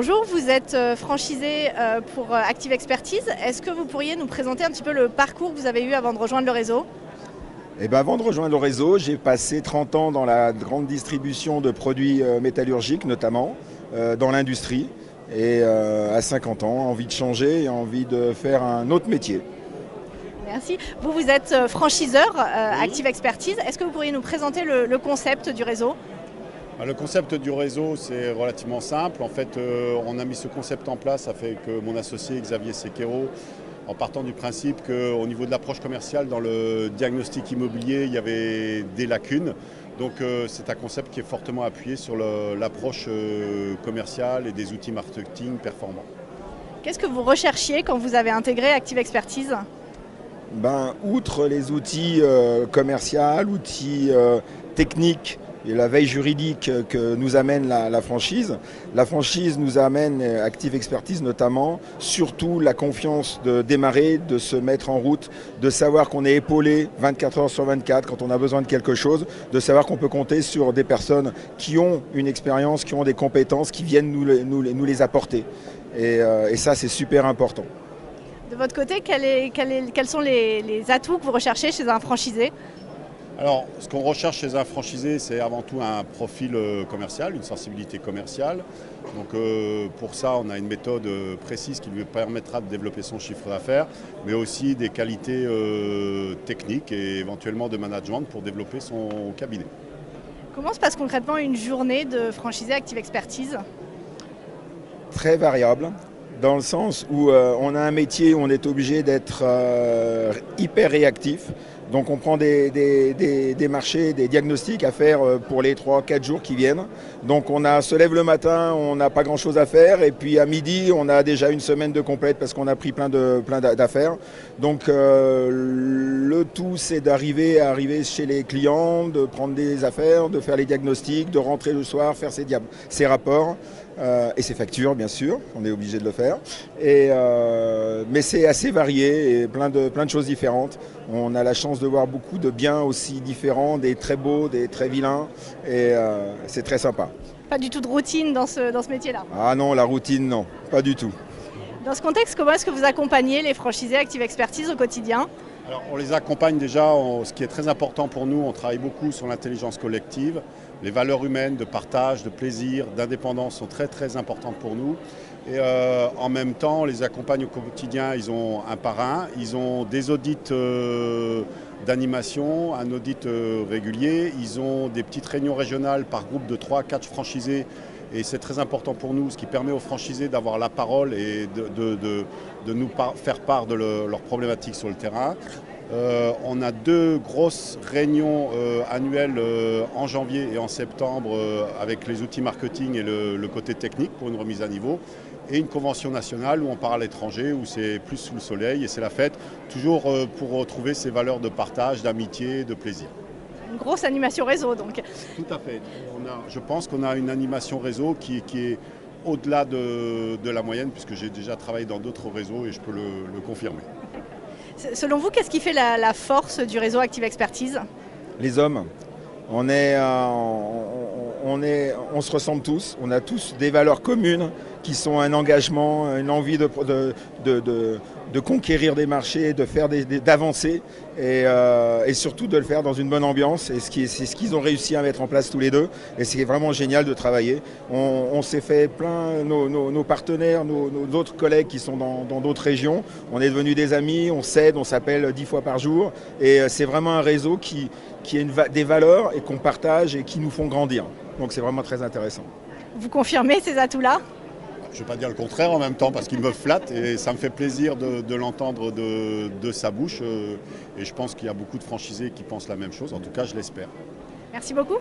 Bonjour, vous êtes franchisé pour Active Expertise. Est-ce que vous pourriez nous présenter un petit peu le parcours que vous avez eu avant de rejoindre le réseau? Avant de rejoindre le réseau, j'ai passé 30 ans dans la grande distribution de produits métallurgiques, notamment dans l'industrie. Et à 50 ans, envie de changer et envie de faire un autre métier. Merci. Vous êtes franchiseur Active Expertise. Est-ce que vous pourriez nous présenter le concept du réseau? Le concept du réseau, c'est relativement simple. En fait, on a mis ce concept en place avec mon associé Xavier Sequeiro, en partant du principe qu'au niveau de l'approche commerciale, dans le diagnostic immobilier, il y avait des lacunes. Donc c'est un concept qui est fortement appuyé sur l'approche commerciale et des outils marketing performants. Qu'est-ce que vous recherchiez quand vous avez intégré Active Expertise? Outre les outils commerciaux, outils techniques, et la veille juridique que nous amène la franchise nous amène, Active Expertise notamment, surtout la confiance de démarrer, de se mettre en route, de savoir qu'on est épaulé 24 heures sur 24 quand on a besoin de quelque chose, de savoir qu'on peut compter sur des personnes qui ont une expérience, qui ont des compétences, qui viennent nous les apporter. Et ça, c'est super important. De votre côté, quels sont les atouts que vous recherchez chez un franchisé? Alors, ce qu'on recherche chez un franchisé, c'est avant tout un profil commercial, une sensibilité commerciale. Donc pour ça, on a une méthode précise qui lui permettra de développer son chiffre d'affaires, mais aussi des qualités techniques et éventuellement de management pour développer son cabinet. Comment se passe concrètement une journée de franchisé Active Expertise? Très variable, dans le sens où on a un métier où on est obligé d'être hyper réactif. Donc on prend des marchés, des diagnostics à faire pour les 3-4 jours qui viennent. Donc on se lève le matin, on n'a pas grand chose à faire, et puis à midi on a déjà une semaine de complète parce qu'on a pris plein d'affaires. Donc le tout, c'est d'arriver chez les clients, de prendre des affaires, de faire les diagnostics, de rentrer le soir, faire ses rapports. Et ses factures, bien sûr, on est obligé de le faire. Mais c'est assez varié et plein de choses différentes. On a la chance de voir beaucoup de biens aussi différents, des très beaux, des très vilains, et c'est très sympa. Pas du tout de routine dans ce métier-là? Ah non, la routine, non, pas du tout. Dans ce contexte, comment est-ce que vous accompagnez les franchisés Active Expertise au quotidien? Alors, on les accompagne déjà, ce qui est très important pour nous, on travaille beaucoup sur l'intelligence collective. Les valeurs humaines de partage, de plaisir, d'indépendance sont très très importantes pour nous. Et en même temps, on les accompagne au quotidien, ils ont un parrain, ils ont des audits d'animation, un audit régulier, ils ont des petites réunions régionales par groupe de 3-4 franchisés. Et c'est très important pour nous, ce qui permet aux franchisés d'avoir la parole et de nous faire part de leurs problématiques sur le terrain. On a 2 grosses réunions annuelles en janvier et en septembre avec les outils marketing et le côté technique pour une remise à niveau. Et une convention nationale où on part à l'étranger, où c'est plus sous le soleil et c'est la fête, toujours pour retrouver ces valeurs de partage, d'amitié, de plaisir. Une grosse animation réseau donc. Tout à fait. Je pense qu'on a une animation réseau qui est au-delà de la moyenne, puisque j'ai déjà travaillé dans d'autres réseaux et je peux le confirmer. Selon vous, qu'est-ce qui fait la force du réseau Active Expertise? Les hommes. On se ressemble tous, on a tous des valeurs communes qui sont un engagement, une envie de conquérir des marchés, de faire d'avancer et surtout de le faire dans une bonne ambiance. Et c'est ce qu'ils ont réussi à mettre en place tous les deux. Et c'est vraiment génial de travailler. On s'est fait plein, nos partenaires, nos autres collègues qui sont dans d'autres régions. On est devenus des amis, on s'aide, on s'appelle 10 fois par jour. Et c'est vraiment un réseau qui a des valeurs et qu'on partage et qui nous font grandir. Donc c'est vraiment très intéressant. Vous confirmez ces atouts-là? Je ne vais pas dire le contraire en même temps parce qu'il me flatte et ça me fait plaisir de l'entendre de sa bouche. Et je pense qu'il y a beaucoup de franchisés qui pensent la même chose, en tout cas je l'espère. Merci beaucoup.